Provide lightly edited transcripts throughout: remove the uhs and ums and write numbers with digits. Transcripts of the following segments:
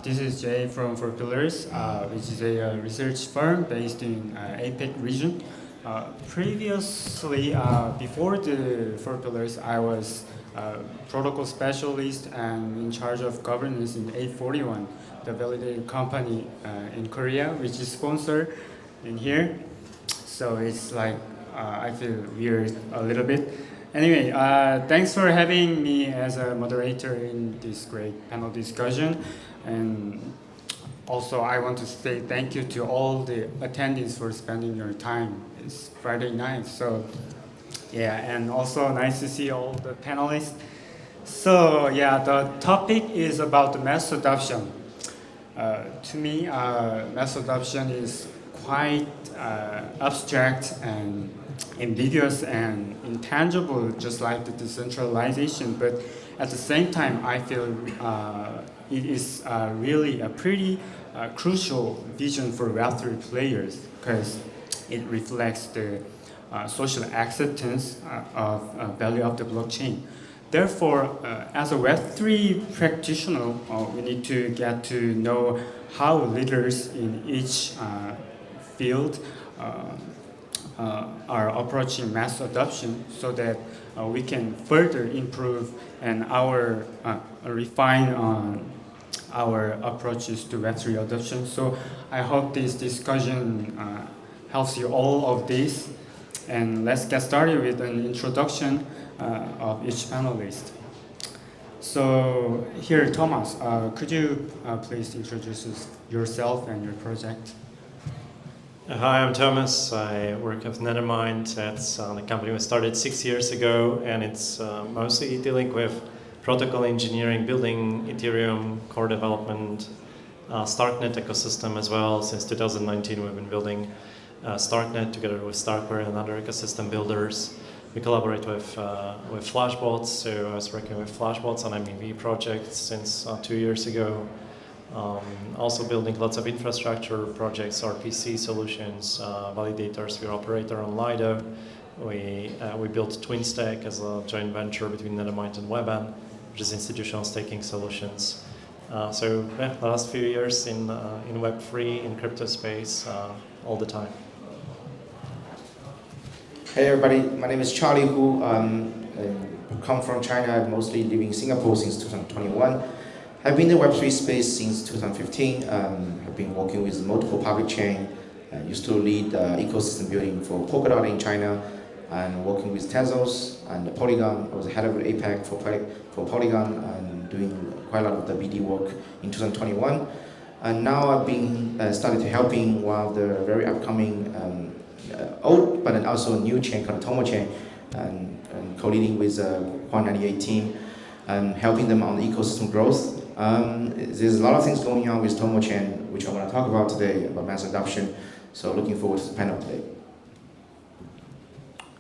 This is Jay from Four Pillars, which is a research firm based in APEC region. Previously, before the Four Pillars, I was protocol specialist and in charge of governance in 841, the validated company in Korea, which is sponsored in here. So it's like I feel weird a little bit. Anyway, thanks for having me as a moderator in this great panel discussion. And also, I want to say thank you to all the attendees for spending your time. It's Friday night, so yeah, and also nice to see all the panelists. So yeah, the topic is about the mass adoption. To me, mass adoption is quite abstract and ambiguous and intangible, just like the decentralization. But at the same time, I feel it is really a pretty crucial vision for Web3 players because it reflects the social acceptance of value of the blockchain. Therefore, as a Web3 practitioner, we need to get to know how leaders in each field are approaching mass adoption so that we can further improve and refine on our approaches to Web3 adoption. So I hope this discussion helps you all of this. And let's get started with an introduction of each panelist. So here, Thomas, could you please introduce yourself and your project? Hi, I'm Thomas. I work at Nethermind. That's a company we started 6 years ago, and it's mostly dealing with protocol engineering, building Ethereum core development, Starknet ecosystem as well. Since 2019, we've been building Starknet together with Starkware and other ecosystem builders. We collaborate with Flashbots, so I was working with Flashbots on MEV projects since 2 years ago. Also building lots of infrastructure projects, RPC solutions, validators. We're operator on Lido. We built TwinStack as a joint venture between Nethermind and Weban, which is institutional staking solutions. So the last few years in Web3, in crypto space, all the time. Hey everybody, my name is Charlie Hu. Come from China, mostly living in Singapore since 2021. I've been in the Web3 space since 2015. I've been working with multiple public chain. I used to lead ecosystem building for Polkadot in China and working with Tezos and Polygon. I was head of APAC for Polygon and doing quite a lot of the BD work in 2021. And now I've been started helping one of the very upcoming old but then also new chain called TomoChain and co-leading with the 198 team and helping them on the ecosystem growth. There's a lot of things going on with TomoChain, which I want to talk about today about mass adoption. So looking forward to the panel today.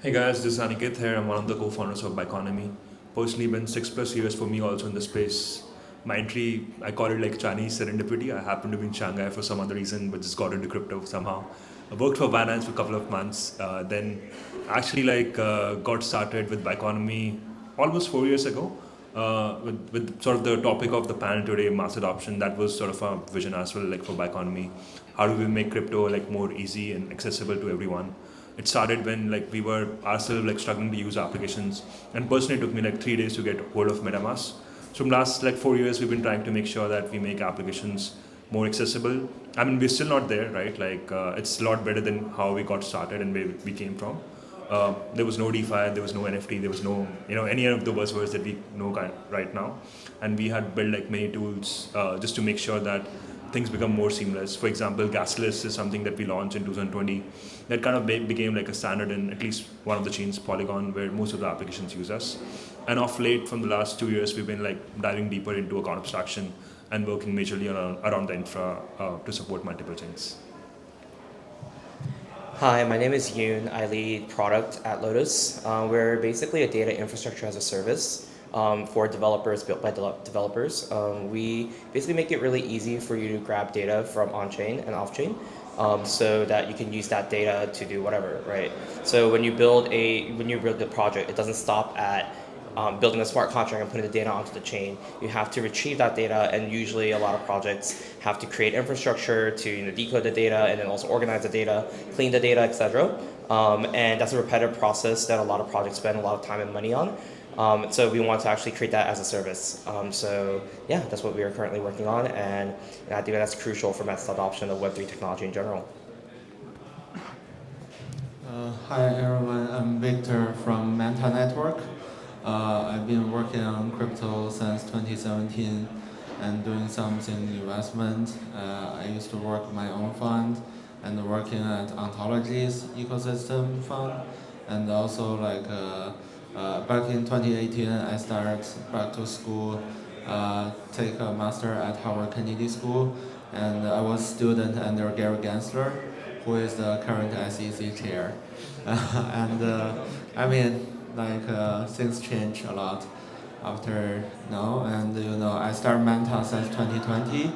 Hey guys, this is Aniket here. I'm one of the co-founders of Biconomy. Personally, been 6+ years for me also in the space. My entry, I call it like Chinese serendipity. I happened to be in Shanghai for some other reason, but just got into crypto somehow. I worked for Binance for a couple of months. Then actually got started with Biconomy almost 4 years ago. With sort of the topic of the panel today, mass adoption. That was sort of a vision as well, like for Biconomy. How do we make crypto like more easy and accessible to everyone? It started when like we were ourselves like struggling to use applications, and personally it took me like 3 days to get hold of MetaMask. So from last like 4 years, we've been trying to make sure that we make applications more accessible. I mean, we're still not there, right? Like it's a lot better than how we got started and where we came from. There was no DeFi, there was no NFT, there was no, any of the buzzwords that we know right now. And we had built like many tools just to make sure that things become more seamless. For example, Gasless is something that we launched in 2020 that kind of became like a standard in at least one of the chains, Polygon, where most of the applications use us. And of late, from the last 2 years, we've been like diving deeper into account abstraction and working majorly around the infra to support multiple chains. Hi, my name is Yoon. I lead product at Lotus. We're basically a data infrastructure as a service for developers, built by developers. We basically make it really easy for you to grab data from on-chain and off-chain so that you can use that data to do whatever, right? So when you build a project, it doesn't stop at building a smart contract and putting the data onto the chain. You have to retrieve that data, and usually a lot of projects have to create infrastructure to decode the data and then also organize the data, clean the data, etc. And that's a repetitive process that a lot of projects spend a lot of time and money on. So we want to actually create that as a service. So yeah, that's what we are currently working on, and I think that's crucial for mass adoption of Web3 technology in general. Hi everyone, I'm Victor from Manta Network. I've been working on crypto since 2017 and doing something investment. I used to work my own fund and working at Ontology's ecosystem fund, and also back in 2018 I started back to school, take a master at Harvard Kennedy School, and I was student under Gary Gensler, who is the current SEC chair. Things change a lot after now, and I started Manta since 2020.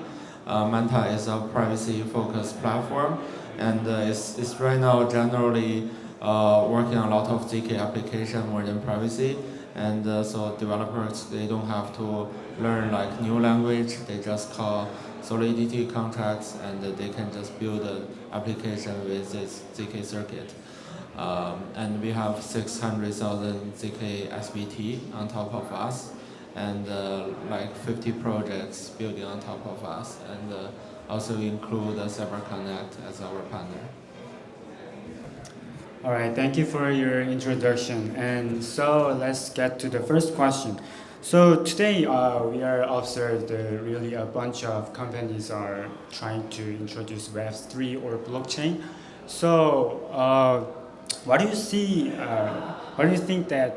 Manta is a privacy-focused platform, and it's right now generally working on a lot of ZK application more than privacy, and so developers, they don't have to learn new language. They just call Solidity contracts, and they can just build an application with this ZK circuit. And we have 600,000 ZK SBT on top of us, and 50 projects building on top of us, and also include CyberConnect as our partner. All right, thank you for your introduction. And so let's get to the first question. So today we are observed really a bunch of companies are trying to introduce Web3 or blockchain. So what do you see? What do you think that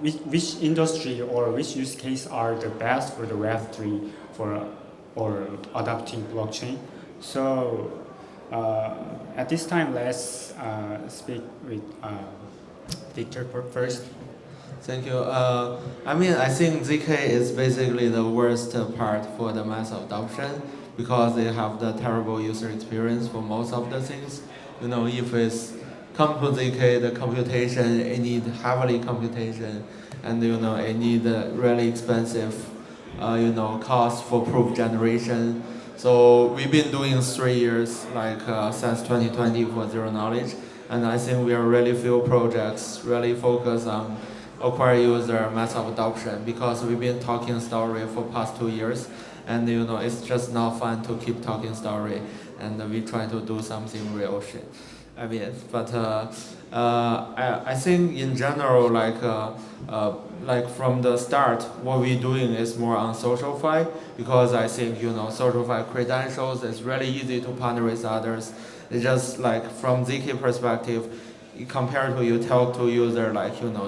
which industry or which use case are the best for the Web3 or adopting blockchain? So at this time, let's speak with Victor first. Thank you. I think ZK is basically the worst part for the mass adoption because they have the terrible user experience for most of the things. If it's come to ZK, the computation, it need heavily computation, and it need really expensive, cost for proof generation. So we've been doing 3 years, since 2020 for zero knowledge, and I think we are really few projects really focus on acquire user mass adoption because we've been talking story for past 2 years, and it's just not fun to keep talking story, and we try to do something real shit. I think in general, from the start, what we're doing is more on SocialFi because I think SocialFi credentials is really easy to partner with others. It's just from ZK perspective, compared to you talk to user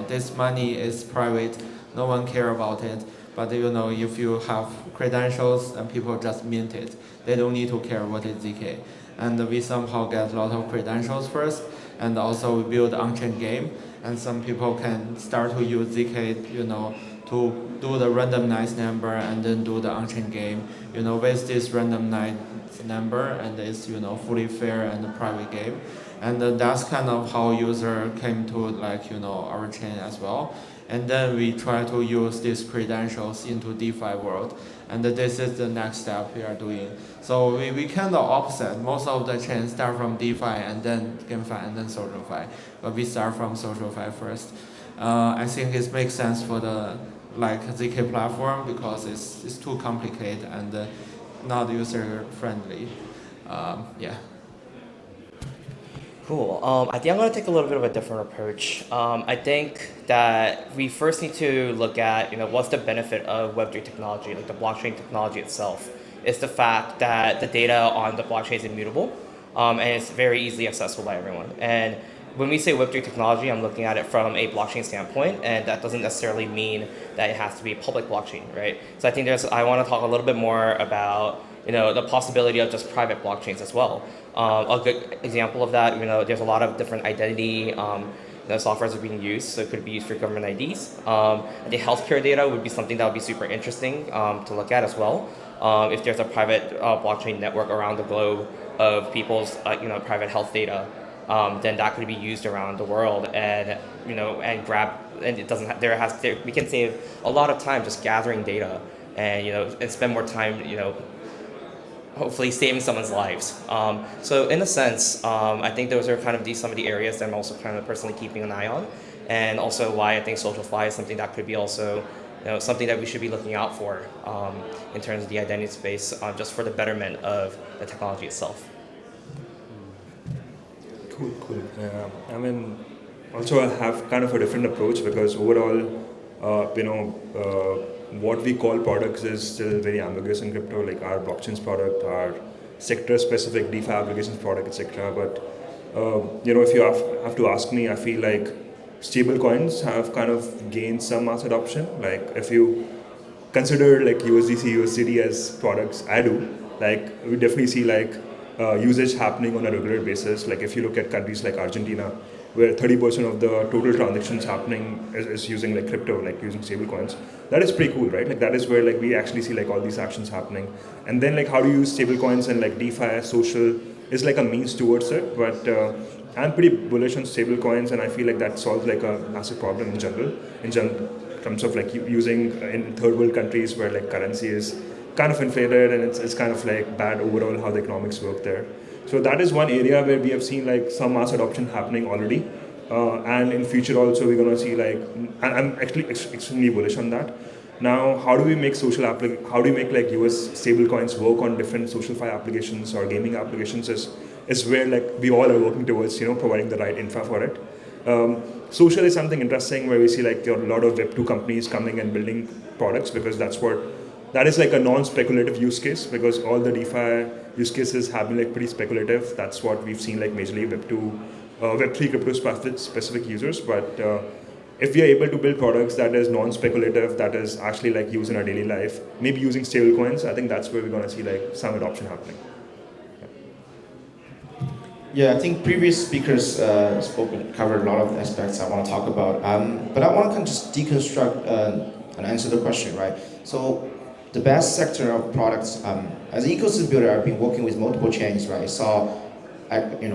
this money is private, no one care about it. But if you have credentials and people just mint it, they don't need to care what is ZK. And we somehow get a lot of credentials first, and also we build on-chain game, and some people can start to use ZK, to do the randomized number and then do the on-chain game, with this randomized number, and it's fully fair and private game, and that's kind of how user came to our chain as well. And then we try to use these credentials into DeFi world, and this is the next step we are doing. So we kind of opposite. Most of the chains start from DeFi and then GameFi and then SocialFi, but we start from SocialFi first. I think it makes sense for the ZK platform because it's too complicated and not user friendly. Yeah. Cool. I think I'm going to take a little bit of a different approach. I think that we first need to look at, what's the benefit of Web3 technology, the blockchain technology itself. It's the fact that the data on the blockchain is immutable, and it's very easily accessible by everyone. And when we say Web3 technology, I'm looking at it from a blockchain standpoint, and that doesn't necessarily mean that it has to be a public blockchain, right? So I think I want to talk a little bit more about the possibility of just private blockchains as well. A good example of that, there's a lot of different identity softwares are being used, so it could be used for government IDs. The healthcare data would be something that would be super interesting to look at as well. If there's a private blockchain network around the globe of people's private health data, then that could be used around the world and and grab and it doesn't. We can save a lot of time just gathering data, and and spend more time, hopefully saving someone's lives. So in a sense, I think those are kind of some of the areas that I'm also kind of personally keeping an eye on, and also why I think SocialFi is something that could be also something that we should be looking out for in terms of the identity space, just for the betterment of the technology itself. Cool. I mean, also I have kind of a different approach because overall, what we call products is still very ambiguous in crypto, like our blockchain's product, our sector-specific DeFi applications product, etc. But if you have to ask me, I feel like stable coins have kind of gained some mass adoption. Like if you consider like USDC, USDT as products, I do. Like we definitely see like usage happening on a regular basis. Like if you look at countries like Argentina, where 30% of the total transactions happening is using like crypto, like using stable coins. That is pretty cool, right? Like that is where like we actually see like all these actions happening. And then like how to use stable coins and like DeFi, social is like a means towards it. But I'm pretty bullish on stable coins, and I feel like that solves like a massive problem in general, in terms of like using in third world countries where like currency is kind of inflated and it's kind of like bad overall how the economics work there. So that is one area where we have seen like some mass adoption happening already, and in future also we're gonna see like, and I'm actually extremely bullish on that. Now, how do we make how do we make like US stable coins work on different SocialFi applications or gaming applications is where like we all are working towards, providing the right infra for it. Social is something interesting where we see like there are a lot of Web2 companies coming and building products because that is like a non-speculative use case because all the DeFi use cases have been like pretty speculative. That's what we've seen like majorly Web2, Web3 crypto specific users. But if we are able to build products that is non-speculative, that is actually like used in our daily life, maybe using stable coins, I think that's where we're going to see like some adoption happening. Yeah, I think previous speakers covered a lot of aspects I want to talk about. But I want to kind of just deconstruct and answer the question, right? So the best sector of products, as an ecosystem builder, I've been working with multiple chains, right? I saw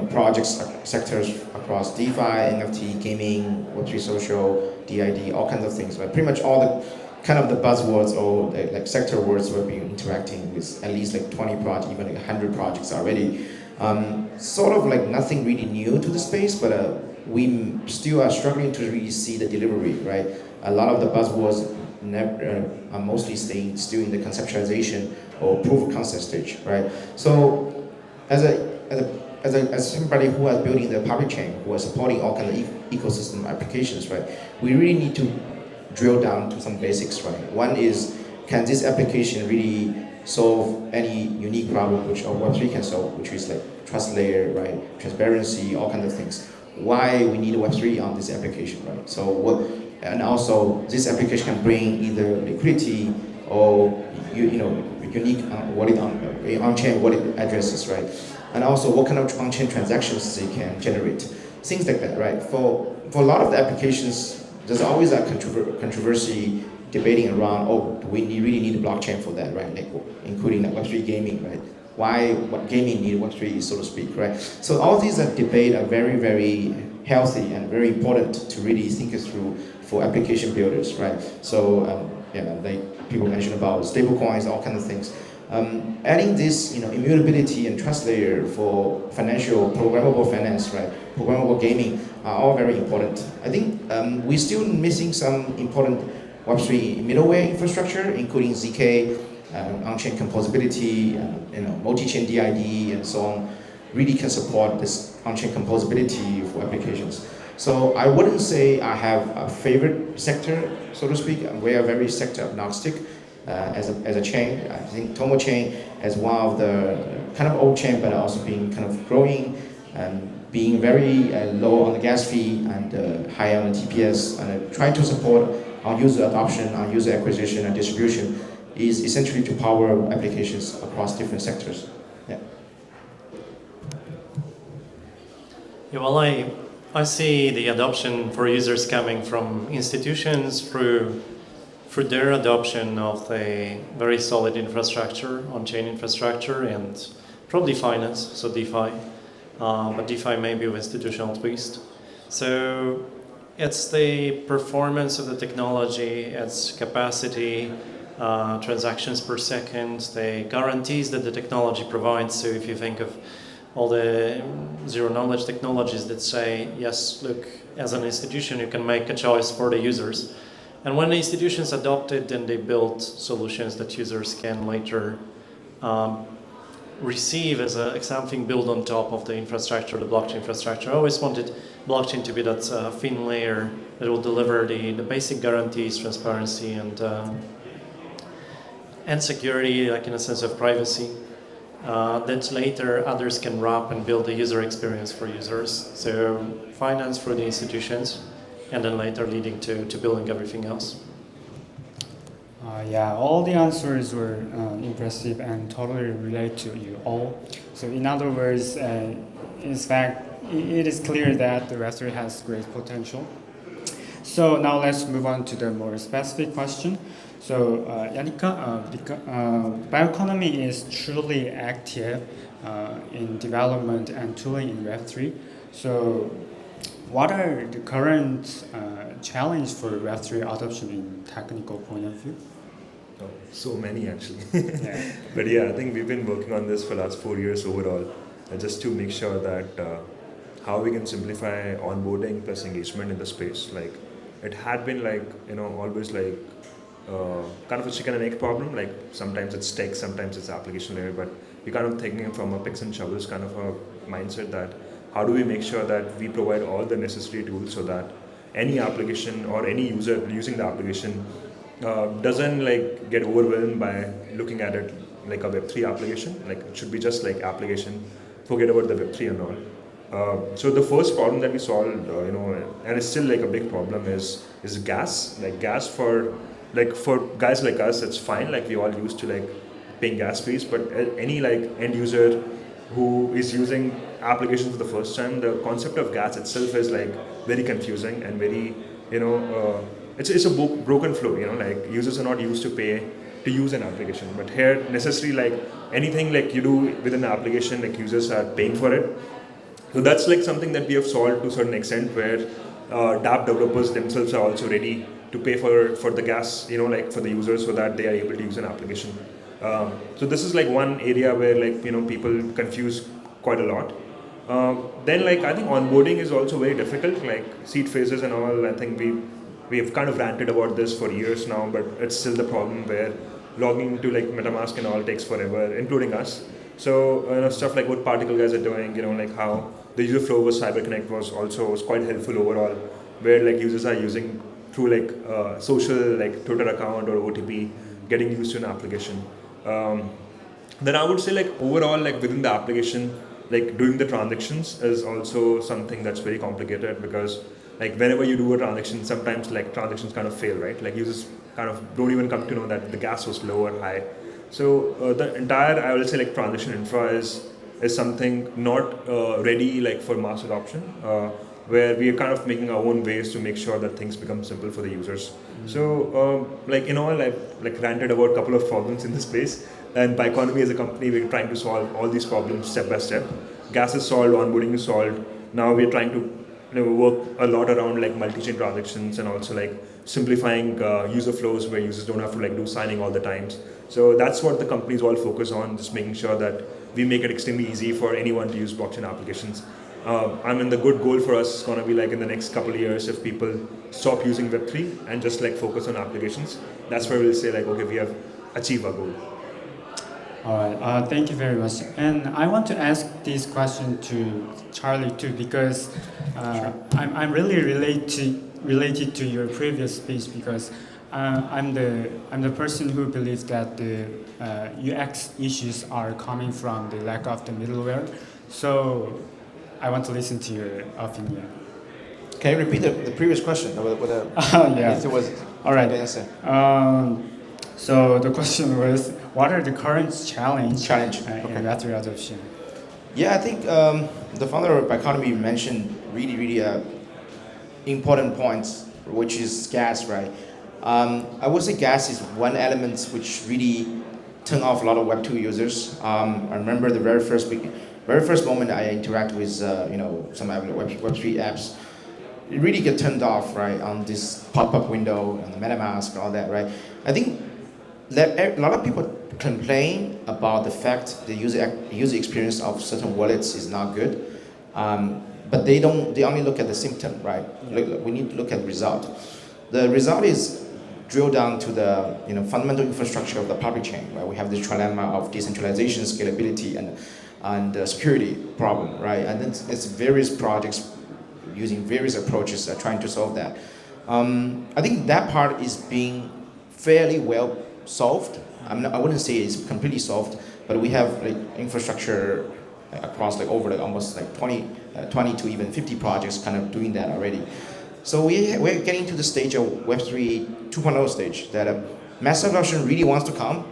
projects, sectors across DeFi, NFT, gaming, Web3 social, DID, all kinds of things, right? Pretty much all the kind of the buzzwords or the, like sector words we've been interacting with at least like 20 projects, even like 100 projects already. Sort of like nothing really new to the space, but we still are struggling to really see the delivery, right? A lot of the buzzwords are mostly staying still in the conceptualization or proof of concept stage, right? So as somebody who is building the public chain, who is supporting all kinds of ecosystem applications, right? We really need to drill down to some basics, right? One is, can this application really solve any unique problem which Web3 can solve, which is like trust layer, right? Transparency, all kinds of things. Why we need Web3 on this application, right? So and also this application can bring either liquidity or unique wallet on-chain wallet addresses, right? And also what kind of on-chain transactions they can generate, things like that, right? For a lot of the applications, there's always a controversy debating around, do we really need a blockchain for that, right? Like, including like Web3 gaming, right? What gaming need Web3, so to speak, right? So all these debate are very, very healthy and very important to really think it through for application builders, right? So like people mentioned about stable coins, all kinds of things. Adding this, immutability and trust layer for programmable finance, right? Programmable gaming are all very important. I think we're still missing some important Web3 middleware infrastructure, including ZK, on-chain composability, multi-chain DID, and so on, really can support this on-chain composability for applications. So I wouldn't say I have a favorite sector, so to speak. We are very sector agnostic as a chain. I think TomoChain as one of the kind of old chain, but also being kind of growing and being very low on the gas fee and high on the TPS, and trying to support our user adoption, our user acquisition and distribution is essentially to power applications across different sectors. Yeah. Yeah, well, I see the adoption for users coming from institutions through their adoption of a very solid infrastructure, on-chain infrastructure, and probably finance, so DeFi, but DeFi maybe with institutional twist. So It's the performance of the technology, its capacity, transactions per second, the guarantees that the technology provides. So if you think of all the zero knowledge technologies that say, yes, look, as an institution, you can make a choice for the users. And when the institutions adopt it, then they build solutions that users can later receive as something built on top of the infrastructure, the blockchain infrastructure. I always wanted blockchain to be that thin layer that will deliver the basic guarantees, transparency, and security, like in a sense of privacy, that later others can wrap and build a user experience for users. So finance for the institutions, and then later leading to building everything else. Yeah, all the answers were impressive and totally relate to you all. So in other words, in fact, it is clear that the Web3 has great potential. So now let's move on to the more specific question. So Yannicka, Biconomy is truly active in development and tooling in Web3. So what are the current challenges for Web3 adoption in technical point of view? Oh, so many actually. Yeah. But yeah, I think we've been working on this for the last 4 years overall, just to make sure that how we can simplify onboarding plus engagement in the space. Like it had been like, always like kind of a chicken and egg problem. Like sometimes it's tech, sometimes it's application layer, but we're kind of thinking from a picks and shovels kind of a mindset that how do we make sure that we provide all the necessary tools so that any application or any user using the application doesn't like get overwhelmed by looking at it like a Web3 application. Like it should be just like application, forget about the Web3 and all. So the first problem that we solved, and it's still like a big problem is gas. Like gas for guys like us, it's fine. Like we all used to like paying gas fees, but any like end user who is using applications for the first time, the concept of gas itself is like very confusing and very, it's a broken flow, like users are not used to pay to use an application. But here, necessarily like anything like you do within an application, like users are paying for it. So that's like something that we have solved to a certain extent where dApp developers themselves are also ready to pay for the gas, like for the users so that they are able to use an application. So this is like one area where like, people confuse quite a lot. Then like I think onboarding is also very difficult, like seed phases and all. I think we have kind of ranted about this for years now, but it's still the problem where logging into like MetaMask and all takes forever, including us. So stuff like what Particle guys are doing, like how the user flow over CyberConnect was quite helpful overall, where like users are using through like social like Twitter account or OTP, getting used to an application. Then I would say like overall like within the application, like doing the transactions is also something that's very complicated because like whenever you do a transaction, sometimes like transactions kind of fail, right? Like users kind of don't even come to know that the gas was low or high. So the entire, I will say like transaction infra is something not ready like for mass adoption, where we are kind of making our own ways to make sure that things become simple for the users. So like I've like ranted about a couple of problems in the space, and Biconomy as a company, we're trying to solve all these problems step by step. Gas is solved, onboarding is solved. Now we're trying to work a lot around like multi-chain transactions and also like simplifying user flows where users don't have to like do signing all the times. So that's what the companies all focus on, just making sure that we make it extremely easy for anyone to use blockchain applications. The good goal for us is going to be like in the next couple of years, if people stop using Web3 and just like focus on applications, that's where we'll say like, okay, we have achieved our goal. All right, thank you very much. And I want to ask this question to Charlie too, because I'm really related to your previous speech, because I'm the person who believes that the UX issues are coming from the lack of the middleware. So I want to listen to your opinion. Can you repeat the previous question? Yeah. It was all right. The answer. So the question was, what are the current challenges in Web3 adoption? Yeah, I think the founder of Biconomy mentioned really important points, which is gas, right? I would say gas is one element which really turned off a lot of Web2 users. I remember the very first moment I interacted with some Web3 apps. really get turned off, right, on this pop-up window and the MetaMask and all that, right? I think that a lot of people complain about the fact the user experience of certain wallets is not good, but they only look at the symptom, right? We need to look at the result. The result is drill down to the fundamental infrastructure of the public chain, right? We have this trilemma of decentralization, scalability, and security problem, right? And it's various projects using various approaches trying to solve that. I think that part is being fairly well solved. I wouldn't say it's completely solved, but we have infrastructure across over almost 20 to even 50 projects kind of doing that already. So we're getting to the stage of Web3 2.0 stage that mass adoption really wants to come,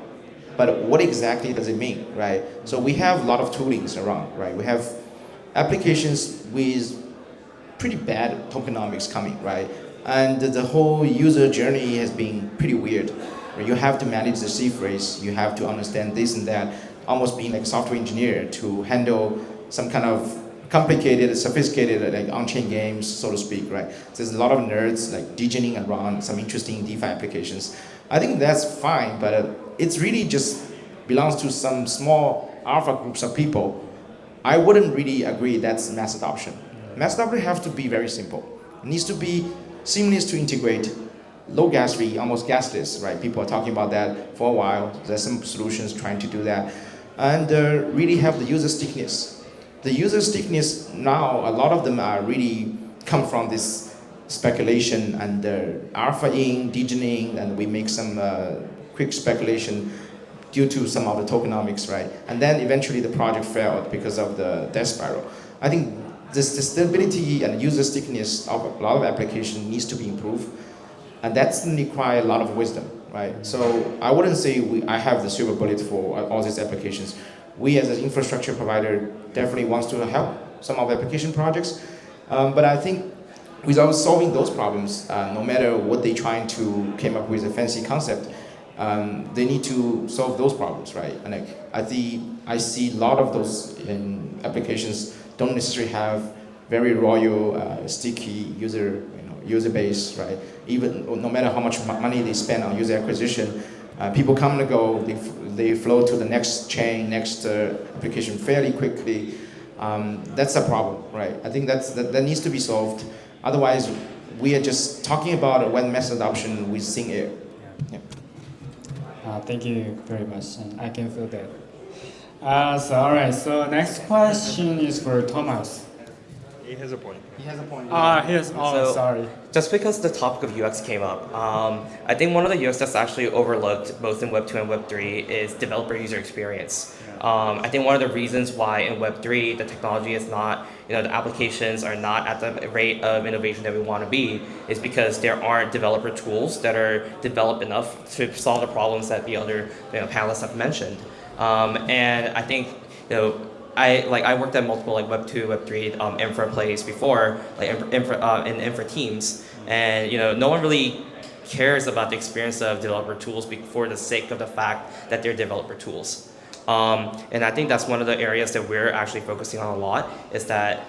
but what exactly does it mean, right? So we have a lot of toolings around, right? We have applications with pretty bad tokenomics coming, right? And the whole user journey has been pretty weird. You have to manage the seed phrase, you have to understand this and that, almost being like a software engineer to handle some kind of complicated, sophisticated on-chain games, so to speak, right? So there's a lot of nerds degening around some interesting DeFi applications. I think that's fine, but it's really just belongs to some small alpha groups of people. I wouldn't really agree that's mass adoption. Mass adoption has to be very simple. It needs to be seamless to integrate, low gas fee, almost gasless, right? People are talking about that for a while. There's some solutions trying to do that. And really have the user stickiness. The user stickiness now, a lot of them are really come from this speculation and alpha-ing, degening, and we make some quick speculation due to some of the tokenomics, right? And then eventually the project failed because of the death spiral. I think the stability and user stickiness of a lot of applications needs to be improved, and that's require a lot of wisdom, right? So I wouldn't say I have the silver bullet for all these applications. We as an infrastructure provider definitely wants to help some of the application projects, but I think without solving those problems, no matter what they're trying to come up with a fancy concept, they need to solve those problems, right? And I see a lot of those applications don't necessarily have very loyal, sticky user base, right? Even no matter how much money they spend on user acquisition, people come and go. They flow to the next chain, next application fairly quickly. That's a problem, right? I think that needs to be solved. Otherwise, we are just talking about when mass adoption with thin air. Yeah. Thank you very much, and I can feel that. All right. So next question is for Thomas. He has a point. Sorry. Just because the topic of UX came up, I think one of the UX that's actually overlooked both in Web 2 and Web 3 is developer user experience. I think one of the reasons why in Web 3 the technology is not, the applications are not at the rate of innovation that we want to be is because there aren't developer tools that are developed enough to solve the problems that the other panelists have mentioned. And I think, I worked at multiple Web 2, Web 3 infra plays before, in infra teams, and no one really cares about the experience of developer tools for the sake of the fact that they're developer tools. And I think that's one of the areas that we're actually focusing on a lot is that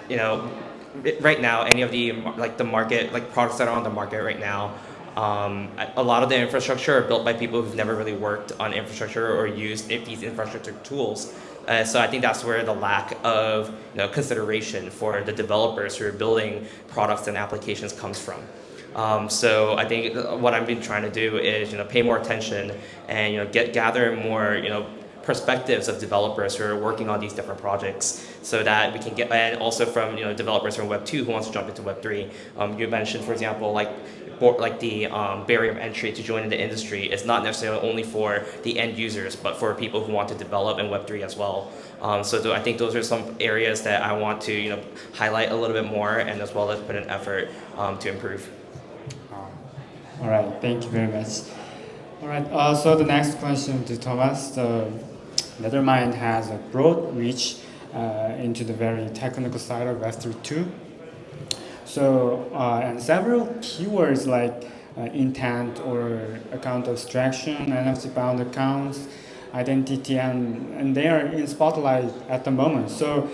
right now any of the the market products that are on the market right now. A lot of the infrastructure are built by people who've never really worked on infrastructure or used these infrastructure tools. So I think that's where the lack of consideration for the developers who are building products and applications comes from. So I think what I've been trying to do is pay more attention and gather more perspectives of developers who are working on these different projects, so that we can get, and also from developers from Web 2 who wants to jump into Web 3. You mentioned, for example, the barrier of entry to join in the industry is not necessarily only for the end users, but for people who want to develop in Web3 as well. So I think those are some areas that I want to highlight a little bit more, and as well as put an effort to improve. All right, thank you very much. All right, so the next question to Thomas. Nethermind has a broad reach into the very technical side of Web3 too. So, and several keywords like intent or account abstraction, NFC-bound accounts, identity, and they are in spotlight at the moment. So,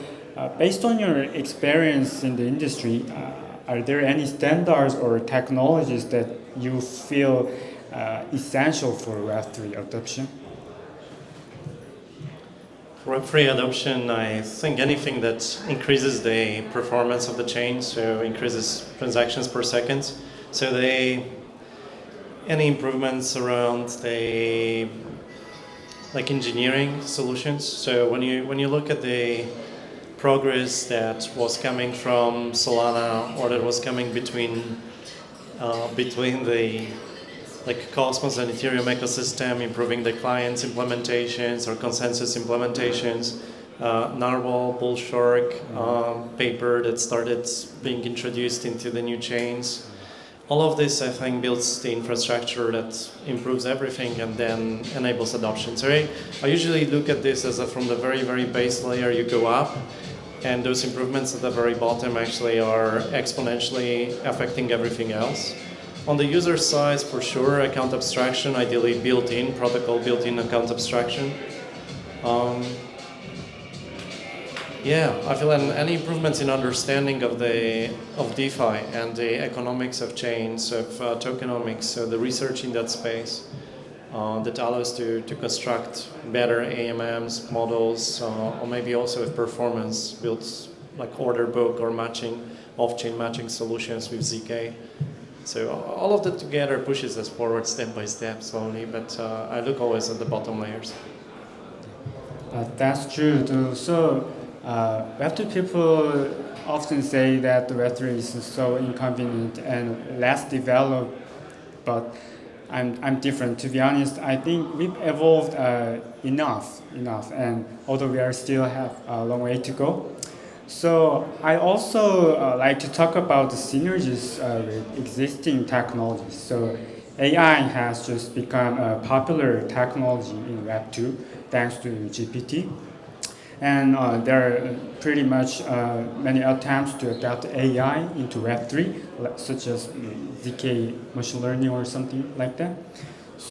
based on your experience in the industry, are there any standards or technologies that you feel essential for Web3 adoption? Web3 adoption, I think anything that increases the performance of the chain, so increases transactions per second. So any improvements around the engineering solutions. So when you look at the progress that was coming from Solana or that was coming between the Cosmos and Ethereum ecosystem, improving the client's implementations or consensus implementations, Narwhal, Bullshark, paper that started being introduced into the new chains. All of this, I think, builds the infrastructure that improves everything and then enables adoption. So I usually look at this as from the very, very base layer you go up, and those improvements at the very bottom actually are exponentially affecting everything else. On the user side, for sure, account abstraction, ideally built-in, protocol built-in account abstraction. I feel any improvements in understanding of DeFi and the economics of chains, of tokenomics, so the research in that space that allows to construct better AMMs, models, or maybe also with performance, built like order book or matching, off-chain matching solutions with ZK. So all of that together pushes us forward step by step slowly, but I look always at the bottom layers. That's true too. So Web2 people often say that Web3 is so inconvenient and less developed, but I'm different. To be honest, I think we've evolved enough, and although we are still have a long way to go. So I also like to talk about the synergies with existing technologies. So AI has just become a popular technology in Web2 thanks to GPT. And there are pretty much many attempts to adapt AI into Web3, such as ZK machine learning or something like that.